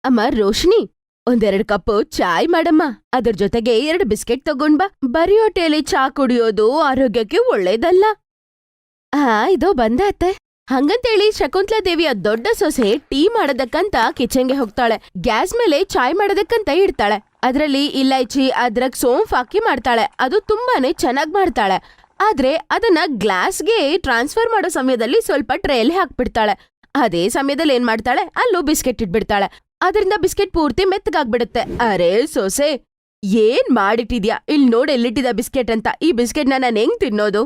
ಅಮ್ಮ ರೋಶಿನಿ, ಒಂದೆರಡು ಕಪ್ ಚಾಯ್ ಮಾಡಮ್ಮ. ಅದ್ರ ಜೊತೆಗೆ 2 ಬಿಸ್ಕೆಟ್ ತಗೊಂಡ್ ಬಾ. ಬರೀ ಹೊಟ್ಟೆಯಲ್ಲಿ ಚಾ ಕುಡಿಯೋದು ಆರೋಗ್ಯಕ್ಕೆ ಒಳ್ಳೇದಲ್ಲ. ಇದೋ ಬಂದೆ ಅತ್ತೆ. ಹಂಗಂತೇಳಿ ಶಕುಂತಲಾ ದೇವಿಯ ದೊಡ್ಡ ಸೊಸೆ ಟೀ ಮಾಡೋದಕ್ಕಂತ ಕಿಚನ್ಗೆ ಹೋಗ್ತಾಳೆ. ಗ್ಯಾಸ್ ಮೇಲೆ ಚಾಯ್ ಮಾಡೋದಕ್ಕಂತ ಇಡ್ತಾಳೆ. ಅದ್ರಲ್ಲಿ ಇಲೈಚಿ, ಅದ್ರಕ್, ಸೋಂಫ್ ಹಾಕಿ ಮಾಡ್ತಾಳೆ. ಅದು ತುಂಬಾನೇ ಚೆನ್ನಾಗ್ ಮಾಡ್ತಾಳೆ. ಆದ್ರೆ ಅದನ್ನ ಗ್ಲಾಸ್ಗೆ ಟ್ರಾನ್ಸ್ಫರ್ ಮಾಡೋ ಸಮಯದಲ್ಲಿ ಸ್ವಲ್ಪ ಟ್ರೇಲಿ ಹಾಕ್ಬಿಡ್ತಾಳೆ. ಅದೇ ಸಮಯದಲ್ಲಿ ಏನ್ ಮಾಡ್ತಾಳೆ, ಅಲ್ಲೂ ಬಿಸ್ಕೆಟ್ ಇಟ್ಬಿಡ್ತಾಳೆ. ಅದರಿಂದ ಬಿಸ್ಕೆಟ್ ಪೂರ್ತಿ ಮೆತ್ತಗಾಗ್ಬಿಡುತ್ತೆ. ಅರೇ ಸೊಸೆ, ಏನ್ ಮಾಡಿಟ್ಟಿದ್ಯಾ? ಇಲ್ಲಿ ನೋಡ್ ಎಲ್ಲಿಟ್ಟಿದ ಬಿಸ್ಕೆಟ್ ಅಂತ. ಈ ಬಿಸ್ಕೆಟ್ನ ನಾನು ಹೆಂಗ್ ತಿನ್ನೋದು?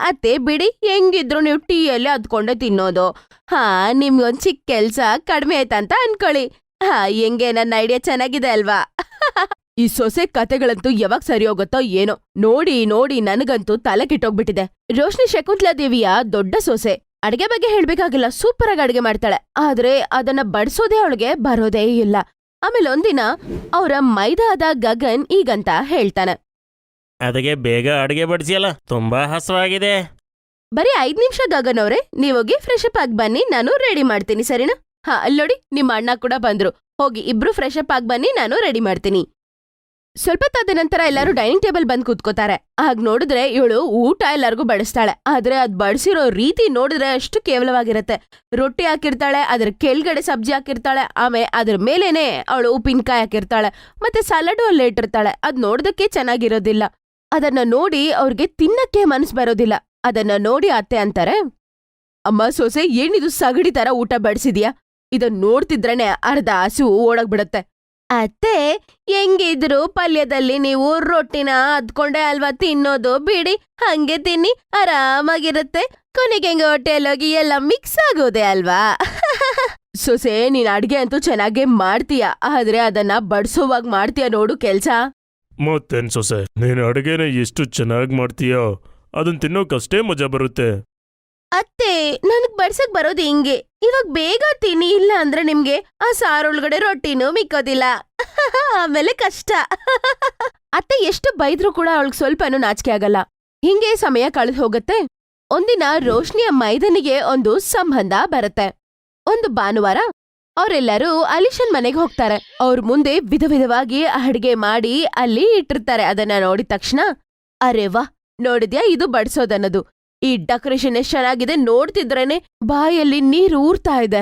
ಅತ್ತೆ ಬಿಡಿ, ಹೆಂಗಿದ್ರು ನೀವು ಟೀಯಲ್ಲಿ ಅದ್ಕೊಂಡೆ ತಿನ್ನೋದು. ನಿಮ್ಗೊಂದ್ ಚಿಕ್ಕ ಕೆಲ್ಸ ಕಡಿಮೆ ಆಯ್ತಂತ ಅನ್ಕೊಳ್ಳಿ. ಹೆಂಗೆ, ನನ್ನ ಐಡಿಯಾ ಚೆನ್ನಾಗಿದೆ ಅಲ್ವಾ? ಈ ಸೊಸೆ ಕತೆಗಳಂತೂ ಯಾವಾಗ ಸರಿ ಹೋಗುತ್ತೋ ಏನೋ. ನೋಡಿ ನೋಡಿ ನನಗಂತೂ ತಲೆ ಕೆಟ್ಟೋಗ್ಬಿಟ್ಟಿದೆ. ರೋಶ್ನಿ ಶಕುಂತಲಾ ದೇವಿಯ ದೊಡ್ಡ ಸೊಸೆ. ಅಡ್ಗೆ ಬಗ್ಗೆ ಹೇಳ್ಬೇಕಾಗಿಲ್ಲ, ಸೂಪರ್ ಆಗಿ ಅಡ್ಗೆ ಮಾಡ್ತಾಳೆ. ಆದ್ರೆ ಅದನ್ನ ಬಡ್ಸೋದೇ ಅವಳಿಗೆ ಬರೋದೇ ಇಲ್ಲ. ಆಮೇಲೆ ಒಂದಿನ ಅವರ ಮೈದಾದ ಗಗನ್ ಈಗಂತ ಹೇಳ್ತಾನೆ, ಅದಕ್ಕೆ ಬೇಗ ಅಡುಗೆ ಬಡಿಸಿಯಲ್ಲ, ತುಂಬಾ ಹಸುವಾಗಿದೆ. ಬರೀ 5 ನಿಮಿಷ ಗಗನ್ ಅವ್ರೆ, ನೀವೋಗಿ ಫ್ರೆಶ್ ಅಪ್ ಆಗಿ ಬನ್ನಿ, ನಾನು ರೆಡಿ ಮಾಡ್ತೀನಿ, ಸರಿನಾ? ಅಲ್ಲೋಡಿ, ನಿಮ್ಮ ಅಣ್ಣ ಕೂಡ ಬಂದ್ರು. ಹೋಗಿ ಇಬ್ರು ಫ್ರೆಶ್ ಅಪ್ ಆಗಿ ಬನ್ನಿ, ನಾನು ರೆಡಿ ಮಾಡ್ತೀನಿ. ಸ್ವಲ್ಪ ತದ ನಂತರ ಎಲ್ಲರೂ ಡೈನಿಂಗ್ ಟೇಬಲ್ ಬಂದ್ ಕೂತ್ಕೋತಾರೆ. ಆಗ ನೋಡಿದ್ರೆ ಇವಳು ಊಟ ಎಲ್ಲರಿಗೂ ಬಡಿಸ್ತಾಳೆ. ಆದ್ರೆ ಅದ್ ಬಡಿಸಿರೋ ರೀತಿ ನೋಡಿದ್ರೆ ಅಷ್ಟು ಕೇವಲವಾಗಿರತ್ತೆ. ರೊಟ್ಟಿ ಹಾಕಿರ್ತಾಳೆ, ಅದ್ರ ಕೆಳಗಡೆ ಸಬ್ಜಿ ಹಾಕಿರ್ತಾಳೆ, ಆಮೇಲೆ ಅದ್ರ ಮೇಲೇನೆ ಅವಳು ಉಪ್ಪಿನಕಾಯಿ ಹಾಕಿರ್ತಾಳೆ, ಮತ್ತೆ ಸಲಾಡು ಅಲ್ಲೇ ಇಟ್ಟಿರ್ತಾಳೆ. ಅದ್ ನೋಡೋದಕ್ಕೆ ಚೆನ್ನಾಗಿರೋದಿಲ್ಲ. ಅದನ್ನ ನೋಡಿ ಅವ್ರಿಗೆ ತಿನ್ನಕ್ಕೆ ಮನಸ್ಸು ಬರೋದಿಲ್ಲ. ಅದನ್ನ ನೋಡಿ ಅತ್ತೆ ಅಂತಾರೆ, ಅಮ್ಮ ಸೊಸೆ, ಏನಿದು ಸಗಡಿ ತರ ಊಟ ಬಡಿಸಿದ್ಯಾ? ಇದನ್ ನೋಡ್ತಿದ್ರೇನೆ ಅರ್ಧ ಹಸು ಓಡೋಗ್ಬಿಡತ್ತೆ. ಅತ್ತೆ, ಹೆಂಗಿದ್ರು ಪಲ್ಯದಲ್ಲಿ ನೀವು ರೊಟ್ಟಿನ ಅದ್ಕೊಂಡೆ ಅಲ್ವಾ ತಿನ್ನೋದು, ಬಿಡಿ, ಹಂಗೆ ತಿನ್ನಿ, ಆರಾಮಾಗಿರುತ್ತೆ. ಕೊನೆಗೆ ಹೆಂಗ ಹೊಟ್ಟೆಯಲ್ಲೋಗಿ ಎಲ್ಲ ಮಿಕ್ಸ್ ಆಗೋದೆ ಅಲ್ವಾ? ಸೊಸೆ, ನೀನ್ ಅಡ್ಗೆ ಅಂತೂ ಚೆನ್ನಾಗೇ ಮಾಡ್ತೀಯ, ಆದ್ರೆ ಅದನ್ನ ಬಡ್ಸೋವಾಗ ಮಾಡ್ತೀಯ ನೋಡು ಕೆಲ್ಸ. ಮತ್ತೇನ್ ಸೊಸೆ, ನೀನು ಅಡುಗೆನ ಎಷ್ಟು ಚೆನ್ನಾಗಿ ಮಾಡ್ತೀಯೋ ಅದನ್ನ ತಿನ್ನೋಕಷ್ಟೇ ಮಜಾ ಬರುತ್ತೆ. ಅತ್ತೆ, ನನಗ್ ಬಡ್ಸಕ್ ಬರೋದು ಹಿಂಗೆ. ಇವಾಗ ಬೇಗ ತಿನ್ನಿ, ಇಲ್ಲ ಅಂದ್ರೆ ನಿಮ್ಗೆ ಆ ಸಾರೊಳಗಡೆ ರೊಟ್ಟಿನೂ ಮಿಕ್ಕೋದಿಲ್ಲ. ಆಮೇಲೆ ಕಷ್ಟ. ಅತ್ತೆ ಎಷ್ಟು ಬೈದ್ರು ಕೂಡ ಅವಳಿಗೆ ಸ್ವಲ್ಪನೂ ನಾಚಿಕೆ ಆಗಲ್ಲ. ಹಿಂಗೆ ಸಮಯ ಕಳೆದು ಹೋಗುತ್ತೆ. ಒಂದಿನ ರೋಶ್ನಿಯ ಮೈದನಿಗೆ ಒಂದು ಸಂಬಂಧ ಬರುತ್ತೆ. ಒಂದು ಭಾನುವಾರ ಅವರೆಲ್ಲರೂ ಅಲಿಶನ್ ಮನೆಗೆ ಹೋಗ್ತಾರೆ. ಅವ್ರ ಮುಂದೆ ವಿಧ ವಿಧವಾಗಿ ಅಡ್ಗೆ ಮಾಡಿ ಅಲ್ಲಿ ಇಟ್ಟಿರ್ತಾರೆ. ಅದನ್ನ ನೋಡಿದ ತಕ್ಷಣ, ಅರೆ ವಾ, ನೋಡಿದ್ಯಾ, ಇದು ಬಡ್ಸೋದನ್ನೋದು. ಈ ಡೆಕೋರೇಷನ್ ಎಷ್ಟ್ ಚೆನ್ನಾಗಿದೆ, ನೋಡ್ತಿದ್ರೇನೆ ಬಾಯಲ್ಲಿ ನೀರು ಊರ್ತಾ ಇದೆ.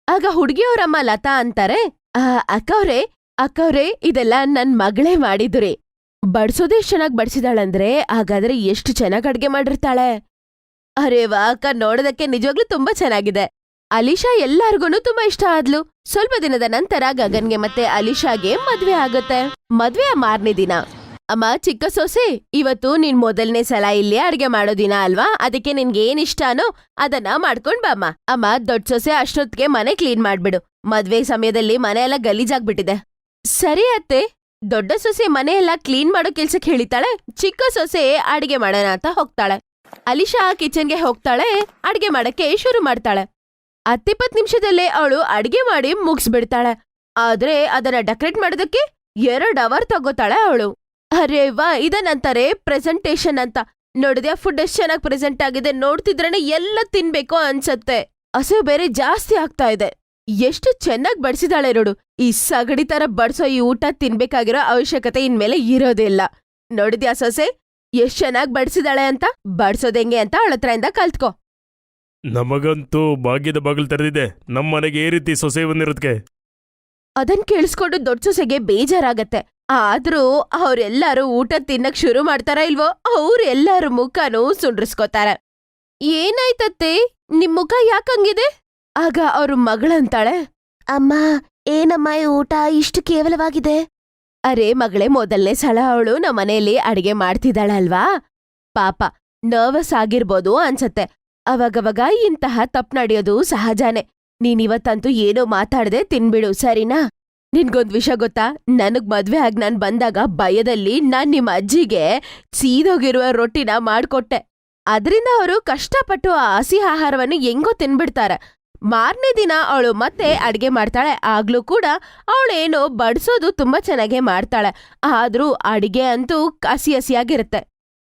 ಆಗ ಹುಡ್ಗಿಯವ್ರಮ್ಮ ಲತಾ ಅಂತಾರೆ, ಅಕ್ಕವ್ರೆ, ಇದೆಲ್ಲ ನನ್ ಮಗಳೇ ಮಾಡಿದ್ರಿ. ಬಡ್ಸೋದೇ ಎಷ್ಟ್ ಚೆನ್ನಾಗ್ ಬಡ್ಸಿದಾಳಂದ್ರೆ ಹಾಗಾದ್ರೆ ಎಷ್ಟು ಚೆನ್ನಾಗ್ ಅಡ್ಗೆ ಮಾಡಿರ್ತಾಳೆ. ಅರೇ ವಾ ಅಕ್ಕ, ನೋಡೋದಕ್ಕೆ ನಿಜವಾಗ್ಲೂ ತುಂಬಾ ಚೆನ್ನಾಗಿದೆ. ಅಲಿಶಾ ಎಲ್ಲಾರ್ಗೂನು ತುಂಬಾ ಇಷ್ಟ ಆದ್ಲು. ಸ್ವಲ್ಪ ದಿನದ ನಂತರ ಗಗನ್ಗೆ ಮತ್ತೆ ಅಲಿಶಾಗೆ ಮದ್ವೆ ಆಗುತ್ತೆ. ಮದ್ವೆಯ ಮಾರನೇ ದಿನ, ಅಮ್ಮ ಚಿಕ್ಕ ಸೊಸೆ, ಇವತ್ತು ನೀನ್ ಮೊದಲನೇ ಸಲ ಇಲ್ಲಿ ಅಡ್ಗೆ ಮಾಡೋ ದಿನ ಅಲ್ವಾ? ಅದಕ್ಕೆ ನಿನ್ಗೆ ಏನ್ ಇಷ್ಟನೋ ಅದನ್ನ ಮಾಡ್ಕೊಂಡ್ ಬಮ್ಮ. ಅಮ್ಮ ದೊಡ್ಡ ಸೊಸೆ, ಅಷ್ಟೊತ್ತಿಗೆ ಮನೆ ಕ್ಲೀನ್ ಮಾಡ್ಬಿಡು. ಮದ್ವೆ ಸಮಯದಲ್ಲಿ ಮನೆ ಎಲ್ಲ ಗಲೀಜಾಗ್ಬಿಟ್ಟಿದೆ. ಸರಿ ಅತ್ತೆ. ದೊಡ್ಡ ಸೊಸೆ ಮನೆಯೆಲ್ಲ ಕ್ಲೀನ್ ಮಾಡೋ ಕೆಲ್ಸಕ್ಕೆ ಹೇಳಿತಾಳೆ. ಚಿಕ್ಕ ಸೊಸೆ ಅಡ್ಗೆ ಮಾಡೋಣ ಅಂತ ಹೋಗ್ತಾಳೆ. ಅಲಿಶಾ ಕಿಚನ್ಗೆ ಹೋಗ್ತಾಳೆ. ಅಡ್ಗೆ ಮಾಡಕ್ಕೆ ಶುರು ಮಾಡ್ತಾಳೆ. 10-20 ನಿಮಿಷದಲ್ಲೇ ಅವಳು ಅಡ್ಗೆ ಮಾಡಿ ಮುಗಿಸ್ಬಿಡ್ತಾಳೆ. ಆದ್ರೆ ಅದನ್ನ ಡೆಕೋರೇಟ್ ಮಾಡೋದಕ್ಕೆ 2 ಅವರ್ ತಗೋತಾಳೆ ಅವಳು. ಅರೇ ವಾ, ಇದನ್ನಂತಾರೆ ಪ್ರೆಸೆಂಟೇಶನ್ ಅಂತ. ನೋಡಿದ್ಯಾ, ಫುಡ್ ಎಷ್ಟ್ ಚೆನ್ನಾಗಿ ಪ್ರೆಸೆಂಟ್ ಆಗಿದೆ, ನೋಡ್ತಿದ್ರೇನೆ ಎಲ್ಲ ತಿನ್ಬೇಕು ಅನ್ಸತ್ತೆ. ಹಸಿವು ಬೇರೆ ಜಾಸ್ತಿ ಆಗ್ತಾ ಇದೆ. ಎಷ್ಟು ಚೆನ್ನಾಗ್ ಬಡ್ಸಿದಾಳೆ ನೋಡು. ಈ ಸಗಡಿ ತರ ಬಡ್ಸೋ ಈ ಊಟ ತಿನ್ಬೇಕಾಗಿರೋ ಅವಶ್ಯಕತೆ ಇನ್ಮೇಲೆ ಇರೋದಿಲ್ಲ. ನೋಡಿದ್ಯಾ ಸೊಸೆ, ಎಷ್ಟ್ ಚೆನ್ನಾಗ್ ಬಡ್ಸಿದಾಳೆ ಅಂತ? ಬಡ್ಸೋದೆಂಗೆ ಅಂತ ಅವಳತ್ರದಿಂದ ಕಲ್ತ್ಕೋ. ನಮಗಂತೂ ಭಾಗ್ಯದ ಬಾಗಿಲು ತೆರೆದಿದೆ. ನಮ್ಮನೆಗೆ ಈ ರೀತಿ ಸೊಸೆ ಬಂದಿರೋದಕ್ಕೆ. ಅದನ್ ಕೇಳಿಸ್ಕೊಂಡು ದೊಡ್ಡ ಸೊಸೆಗೆ ಬೇಜಾರಾಗತ್ತೆ. ಆದ್ರೂ ಅವ್ರೆಲ್ಲಾರು ಊಟ ತಿನ್ನಕ್ ಶುರು ಮಾಡ್ತಾರ ಇಲ್ವೋ, ಅವ್ರೆಲ್ಲಾರು ಮುಖನೂ ಸುಂಡ್ರಿಸ್ಕೋತಾರೆ. ಏನಾಯ್ತತ್ತೆ, ನಿಮ್ ಮುಖ ಯಾಕಂಗಿದೆ? ಆಗ ಅವ್ರ ಮಗಳಂತಾಳೆ, ಅಮ್ಮ, ಏನಮ್ಮ ಈ ಊಟ ಇಷ್ಟು ಕೇವಲವಾಗಿದೆ? ಅರೆ ಮಗಳೇ, ಮೊದಲನೇ ಸಲ ಅವಳು ನಮ್ಮನೆಯಲ್ಲಿ ಅಡಿಗೆ ಮಾಡ್ತಿದ್ದಾಳಲ್ವಾ, ಪಾಪ ನರ್ವಸ್ ಆಗಿರ್ಬೋದು ಅನ್ಸತ್ತೆ. ಅವಾಗವಾಗ ಇಂತಹ ತಪ್ಪು ನಡೆಯೋದು ಸಹಜಾನೆ. ನೀನಿವತ್ತಂತೂ ಏನೋ ಮಾತಾಡದೆ ತಿನ್ಬಿಡು, ಸರಿನಾ? ನಿನ್ಗೊಂದ್ ವಿಷಯ ಗೊತ್ತಾ? ನನಗ್ ಮದ್ವೆ ಆಗಿ ನಾನ್ ಬಂದಾಗ ಭಯದಲ್ಲಿ ನಾನ್ ನಿಮ್ಮ ಅಜ್ಜಿಗೆ ಸೀದೋಗಿರುವ ರೊಟ್ಟಿನ ಮಾಡ್ಕೊಟ್ಟೆ. ಅದ್ರಿಂದ ಅವರು ಕಷ್ಟಪಟ್ಟು ಆ ಹಸಿ ಆಹಾರವನ್ನು ಹೆಂಗೋ ತಿನ್ಬಿಡ್ತಾರೆ. ಮಾರನೇ ದಿನ ಅವಳು ಮತ್ತೆ ಅಡ್ಗೆ ಮಾಡ್ತಾಳೆ. ಆಗ್ಲೂ ಕೂಡ ಅವಳೇನೋ ಬಡ್ಸೋದು ತುಂಬಾ ಚೆನ್ನಾಗೇ ಮಾಡ್ತಾಳೆ. ಆದ್ರೂ ಅಡಿಗೆ ಅಂತೂ ಹಸಿ ಹಸಿಯಾಗಿರುತ್ತೆ.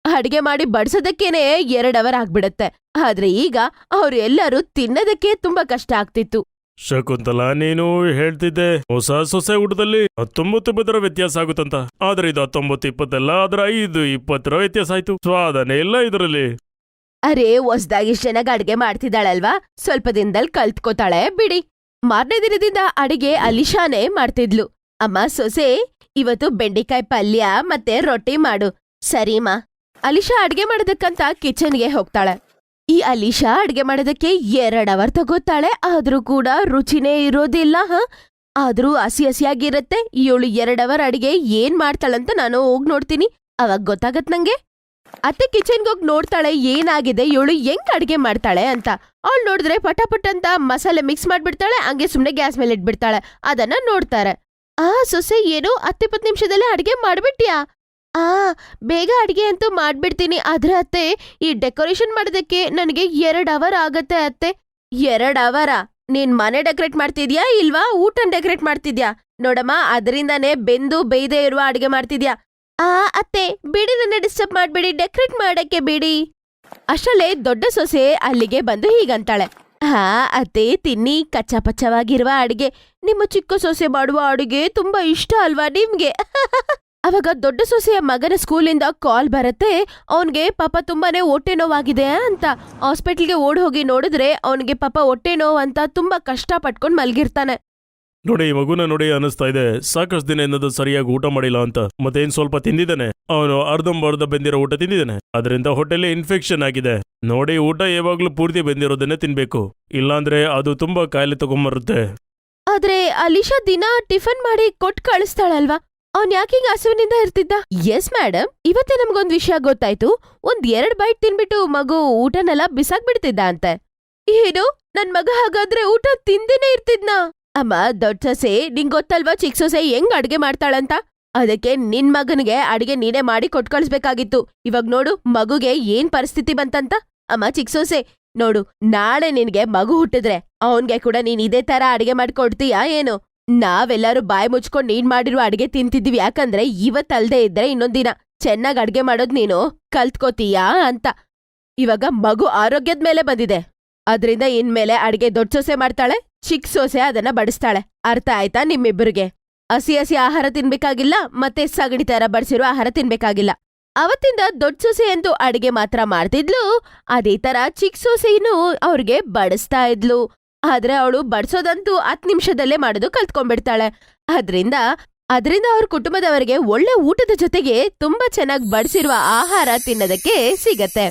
ಅಡ್ಗೆ ಮಾಡಿ ಬಡ್ಸೋದಕ್ಕೇನೆ 2 ಅವರ್ ಆಗ್ಬಿಡತ್ತೆ. ಆದ್ರೆ ಈಗ ಅವ್ರು ಎಲ್ಲರೂ ತಿನ್ನೋದಕ್ಕೆ ತುಂಬಾ ಕಷ್ಟ ಆಗ್ತಿತ್ತು. ಶಕುಂತಲಾ, ನೀನು ಹೇಳ್ತಿದ್ದೆ ಹೊಸ ಸೊಸೆ ಊಟದಲ್ಲಿ 19-20 ವ್ಯತ್ಯಾಸ ಆಗುತ್ತಂತ. ಆದ್ರೆ ಇದು 19-20 ಅಲ್ಲ, ಆದ್ರೆ 5-20 ವ್ಯತ್ಯಾಸ ಆಯ್ತು. ಸ್ವಾದನೇ ಇಲ್ಲ ಇದರಲ್ಲಿ. ಅರೆ, ಹೊಸ್ದಾಗಿ ಇಷ್ಟ್ ಚೆನ್ನಾಗ್ ಅಡ್ಗೆ ಮಾಡ್ತಿದ್ದಾಳಲ್ವಾ, ಸ್ವಲ್ಪ ದಿನದಲ್ಲಿ ಕಲ್ತ್ಕೋತಾಳೆ ಬಿಡಿ. ಮಾರನೇ ದಿನದಿಂದ ಅಡಿಗೆ ಅಲಿಶಾನೇ ಮಾಡ್ತಿದ್ಲು. ಅಮ್ಮ ಸೊಸೆ, ಇವತ್ತು ಬೆಂಡೆಕಾಯಿ ಪಲ್ಯ ಮತ್ತೆ ರೊಟ್ಟಿ ಮಾಡು. ಸರಿಮಾ. ಅಲಿಶಾ ಅಡ್ಗೆ ಮಾಡೋದಕ್ಕಂತ ಕಿಚನ್ಗೆ ಹೋಗ್ತಾಳೆ. ಈ ಅಲಿಶಾ ಅಡ್ಗೆ ಮಾಡೋದಕ್ಕೆ 2 ಅವರ್ ತಗೋತಾಳೆ, ಆದ್ರೂ ಕೂಡ ರುಚಿನೇ ಇರೋದಿಲ್ಲ. ಆದ್ರೂ ಹಸಿ ಹಸಿಯಾಗಿರತ್ತೆ. ಇವಳು 2 ಅವರ್ ಅಡಿಗೆ ಏನ್ ಮಾಡ್ತಾಳಂತ ನಾನು ಹೋಗ್ ನೋಡ್ತೀನಿ, ಅವಾಗ ಗೊತ್ತಾಗತ್ ನಂಗೆ. ಅತ್ತೆ ಕಿಚನ್ಗೆ ಹೋಗಿ ನೋಡ್ತಾಳೆ ಏನಾಗಿದೆ, ಇವಳು ಹೆಂಗ್ ಅಡ್ಗೆ ಮಾಡ್ತಾಳೆ ಅಂತ. ಅವಳು ನೋಡಿದ್ರೆ ಪಟಾಪಟ್ ಅಂತ ಮಸಾಲೆ ಮಿಕ್ಸ್ ಮಾಡ್ಬಿಡ್ತಾಳೆ, ಹಂಗೆ ಸುಮ್ನೆ ಗ್ಯಾಸ್ ಮೇಲೆ ಇಟ್ಬಿಡ್ತಾಳೆ. ಅದನ್ನ ನೋಡ್ತಾರೆ. ಸೊಸೆ, ಏನು 10-20 ನಿಮಿಷದಲ್ಲೇ ಅಡ್ಗೆ ಮಾಡ್ಬಿಟ್ಯಾ? ಬೇಗ ಅಡ್ಗೆ ಅಂತೂ ಮಾಡ್ಬಿಡ್ತೀನಿ, ಆದ್ರೆ ಅತ್ತೆ ಈ ಡೆಕೋರೇಷನ್ ಮಾಡೋದಕ್ಕೆ ನನಗೆ 2 ಅವರ್ ಆಗತ್ತೆ ಅತ್ತೆ. 2 ಅವರ? ನೀನ್ ಮನೆ ಡೆಕೋರೇಟ್ ಮಾಡ್ತಿದ್ಯಾ ಇಲ್ವಾ ಊಟನ್ ಡೆಕೋರೇಟ್ ಮಾಡ್ತಿದ್ಯಾ? ನೋಡಮ್ಮ, ಅದರಿಂದಾನೇ ಬೆಂದು ಬೇಯ್ದೇ ಇರುವ ಅಡ್ಗೆ ಮಾಡ್ತಿದ್ಯಾ. ಅತ್ತೆ ಬಿಡಿ, ನನ್ನ ಡಿಸ್ಟರ್ಬ್ ಮಾಡ್ಬೇಡಿ, ಡೆಕೋರೇಟ್ ಮಾಡಕ್ಕೆ ಬಿಡಿ. ಅಷ್ಟರಲ್ಲೇ ದೊಡ್ಡ ಸೊಸೆ ಅಲ್ಲಿಗೆ ಬಂದು ಹೀಗಂತಾಳೆ. ಅತ್ತೆ ತಿನ್ನಿ, ಕಚ್ಚಪಚ್ಚವಾಗಿರುವ ಅಡಿಗೆ. ನಿಮ್ಮ ಚಿಕ್ಕ ಸೊಸೆ ಮಾಡುವ ಅಡುಗೆ ತುಂಬಾ ಇಷ್ಟ ಅಲ್ವಾ ನಿಮ್ಗೆ? ಅವಾಗ ದೊಡ್ಡ ಸೊಸೆಯ ಮಗನ ಸ್ಕೂಲಿಂದ ಕಾಲ್ ಬರತ್ತೆ. ಅವನ್ಗೆ ಪಾಪ ತುಂಬಾನೇ ಹೊಟ್ಟೆ ನೋವಾಗಿದೆ ಅಂತ. ಹಾಸ್ಪಿಟಲ್ಗೆ ಓಡ್ ಹೋಗಿ ನೋಡಿದ್ರೆ ಅವನಿಗೆ ಪಾಪ ಹೊಟ್ಟೆ ನೋವು ಅಂತ ತುಂಬಾ ಕಷ್ಟ ಪಟ್ಕೊಂಡ್ ಮಲ್ಗಿರ್ತಾನೆ. ನೋಡಿ, ಈ ಮಗುನ ನೋಡಿ ಅನಿಸ್ತಾ ಇದೆ ಸಾಕಷ್ಟು ದಿನ ಏನದು ಸರಿಯಾಗಿ ಊಟ ಮಾಡಿಲ್ಲ ಅಂತ. ಮತ್ತೇನ್ ಸ್ವಲ್ಪ ತಿಂದಿದ್ದಾನೆ ಅವನು, ಅರ್ಧಂಬರ್ಧ ಬೆಂದಿರೋ ಊಟ ತಿಂದಿದ್ದಾನೆ. ಅದರಿಂದ ಹೊಟ್ಟೆಲಿ ಇನ್ಫೆಕ್ಷನ್ ಆಗಿದೆ. ನೋಡಿ, ಊಟ ಯಾವಾಗ್ಲೂ ಪೂರ್ತಿ ಬೆಂದಿರೋದನ್ನೇ ತಿನ್ಬೇಕು, ಇಲ್ಲಾಂದ್ರೆ ಅದು ತುಂಬಾ ಕಾಯಿಲೆ ತಗೊಂಬರುತ್ತೆ. ಆದ್ರೆ ಅಲಿಶಾ ದಿನ ಟಿಫನ್ ಮಾಡಿ ಕೊಟ್ ಕಳಿಸ್ತಾಳಲ್ವಾ, ಅವ್ನ್ ಯಾಕೀಗ ಹಸುವಿನಿಂದ ಇರ್ತಿದ್ದ? ಎಸ್ ಮೇಡಮ್, ಇವತ್ತೇ ನಮ್ಗೊಂದ್ ವಿಷಯ ಗೊತ್ತಾಯ್ತು. 1-2 ಬೈಟ್ ತಿನ್ಬಿಟ್ಟು ಮಗು ಊಟನೆಲ್ಲ ಬಿಸಾಕ್ಬಿಡ್ತಿದ್ದ ಅಂತೆ. ಏನು, ನನ್ ಮಗ ಹಾಗಾದ್ರೆ ಊಟ ತಿಂದೇನೆ ಇರ್ತಿದ್ನ? ಅಮ್ಮ ದೊಡ್ಡ ಸೊಸೆ, ನಿಂಗ್ ಗೊತ್ತಲ್ವಾ ಚಿಕ್ಕ ಸೊಸೆ ಹೆಂಗ್ ಅಡ್ಗೆ ಮಾಡ್ತಾಳಂತ. ಅದಕ್ಕೆ ನಿನ್ ಮಗನಿಗೆ ಅಡ್ಗೆ ನೀನೇ ಮಾಡಿ ಕೊಟ್ ಕಳಿಸ್ಬೇಕಾಗಿತ್ತು. ಇವಾಗ ನೋಡು ಮಗುಗೆ ಏನ್ ಪರಿಸ್ಥಿತಿ ಬಂತಂತ. ಅಮ್ಮ ಚಿಕ್ಕ ಸೊಸೆ, ನೋಡು, ನಾಳೆ ನಿನ್ಗೆ ಮಗು ಹುಟ್ಟಿದ್ರೆ ಅವನ್ಗೆ ಕೂಡ ನೀನ್ ಇದೇ ತರ ಅಡ್ಗೆ ಮಾಡ್ಕೊಡ್ತೀಯಾ ಏನು? ನಾವೆಲ್ಲರೂ ಬಾಯಿ ಮುಚ್ಕೊಂಡ್ ನೀನ್ ಮಾಡಿರುವ ಅಡ್ಗೆ ತಿಂತಿದ್ವಿ, ಯಾಕಂದ್ರೆ ಇವತ್ತಲ್ದೇ ಇದ್ರೆ ಇನ್ನೊಂದಿನ ಚೆನ್ನಾಗ್ ಅಡ್ಗೆ ಮಾಡೋದ್ ನೀನು ಕಲ್ತ್ಕೋತೀಯಾ ಅಂತ. ಇವಾಗ ಮಗು ಆರೋಗ್ಯದ ಮೇಲೆ ಬಂದಿದೆ, ಅದ್ರಿಂದ ಇನ್ಮೇಲೆ ಅಡ್ಗೆ ದೊಡ್ಡ ಸೊಸೆ ಮಾಡ್ತಾಳೆ, ಚಿಕ್ಕ ಸೊಸೆ ಅದನ್ನ ಬಡಿಸ್ತಾಳೆ. ಅರ್ಥ ಆಯ್ತಾ ನಿಮ್ಮಿಬ್ಬರಿಗೆ? ಹಸಿ ಹಸಿ ಆಹಾರ ತಿನ್ಬೇಕಾಗಿಲ್ಲ, ಮತ್ತೆ ಸಗಣಿ ತರ ಬಡಿಸಿರೋ ಆಹಾರ ತಿನ್ಬೇಕಾಗಿಲ್ಲ. ಅವತ್ತಿಂದ ದೊಡ್ಡ ಸೊಸೆ ಅಂತೂ ಅಡಿಗೆ ಮಾತ್ರ ಮಾಡ್ತಿದ್ಲು, ಅದೇ ತರ ಚಿಕ್ಕ ಸೊಸೆನೂ ಅವ್ರಿಗೆ ಬಡಿಸ್ತಾ ಇದ್ಲು. ಆದ್ರೆ ಅವಳು ಬಡ್ಸೋದಂತೂ 10 ನಿಮಿಷದಲ್ಲೇ ಮಾಡೋದು ಕಲ್ತ್ಕೊಂಡ್ಬಿಡ್ತಾಳೆ. ಅದ್ರಿಂದ ಅವ್ರ ಕುಟುಂಬದವರಿಗೆ ಒಳ್ಳೆ ಊಟದ ಜೊತೆಗೆ ತುಂಬಾ ಚೆನ್ನಾಗಿ ಬಡಿಸಿರುವ ಆಹಾರ ತಿನ್ನೋದಕ್ಕೆ ಸಿಗತ್ತೆ.